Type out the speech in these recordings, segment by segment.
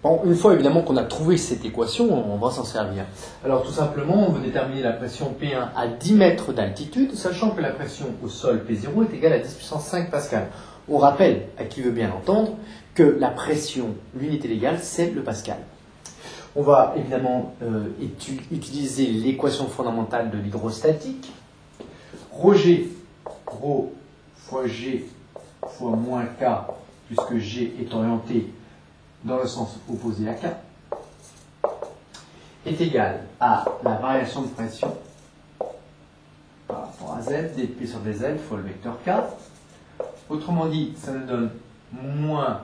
Bon, une fois évidemment qu'on a trouvé cette équation, on va s'en servir. Alors tout simplement, on veut déterminer la pression P1 à 10 mètres d'altitude, sachant que la pression au sol P0 est égale à 10 puissance 5 pascal. On rappelle, à qui veut bien l'entendre, que la pression, l'unité légale, c'est le pascal. On va évidemment utiliser l'équation fondamentale de l'hydrostatique. Ρg, ρ fois G fois moins K, puisque G est orienté dans le sens opposé à K, est égal à la variation de pression par rapport à Z, dp sur dz fois le vecteur K. Autrement dit, ça nous donne moins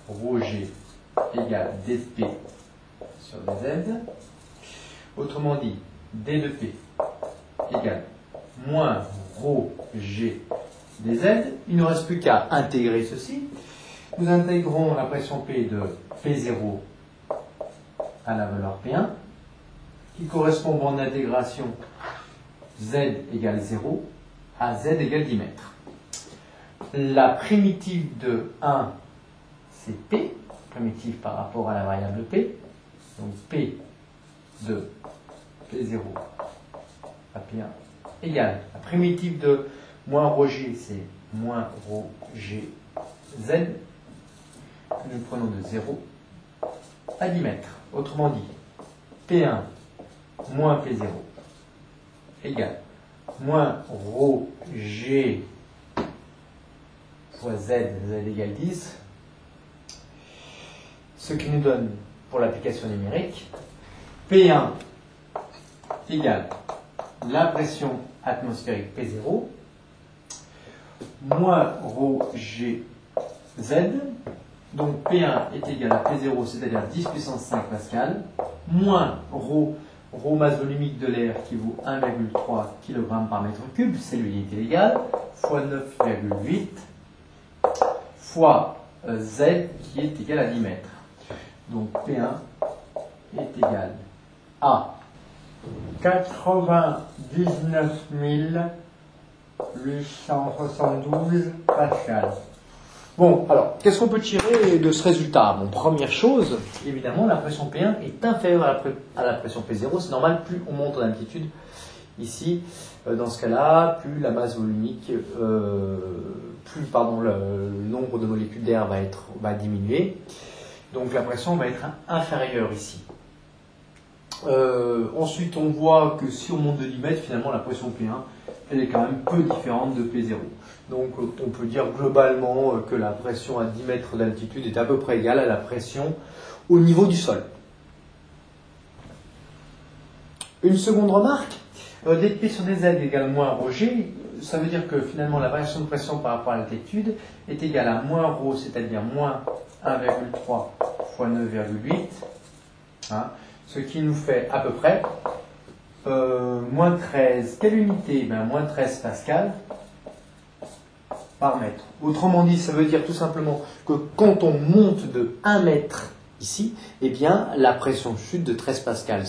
ρg égale dp sur dz. Autrement dit, d de p égale moins ρg dz. Il ne reste plus qu'à intégrer ceci. Nous intégrons la pression P de P0 à la valeur P1, qui correspond au bande d'intégration Z égale 0 à Z égale 10 mètres. La primitive de 1, c'est P, primitive par rapport à la variable P. Donc P de P0 à P1 égale la primitive de moins ρg, c'est moins ρg Z. Nous prenons de 0 à 10 mètres. Autrement dit, P1 moins P0 égale moins ρg fois Z, Z égale 10, ce qui nous donne, pour l'application numérique, P1 égale la pression atmosphérique P0 moins ρg Z. Donc P1 est égal à P0, c'est-à-dire 10 puissance 5 pascal, moins ρ masse volumique de l'air qui vaut 1,3 kg par mètre cube, c'est l'unité légale, fois 9,8, fois Z qui est égal à 10 mètres. Donc P1 est égal à 99 872 pascal. Bon, alors, qu'est-ce qu'on peut tirer de ce résultat? Bon, première chose, évidemment, la pression P1 est inférieure à la pression P0. C'est normal, plus on monte en altitude, ici, dans ce cas-là, plus la masse volumique, le nombre de molécules d'air va diminuer. Donc la pression va être inférieure ici. Ensuite, on voit que si on monte de 10 mètres, finalement, la pression P1, elle est quand même peu différente de P0. Donc, on peut dire globalement que la pression à 10 mètres d'altitude est à peu près égale à la pression au niveau du sol. Une seconde remarque, dp sur dz égale moins ρg, ça veut dire que finalement la variation de pression par rapport à l'altitude est égale à moins ρ, c'est-à-dire moins 1,3 fois 9,8, hein, ce qui nous fait à peu près moins 13. Quelle unité? Moins 13 pascal par mètre. Autrement dit, ça veut dire tout simplement que quand on monte de 1 mètre ici, eh bien, la pression chute de 13 pascal.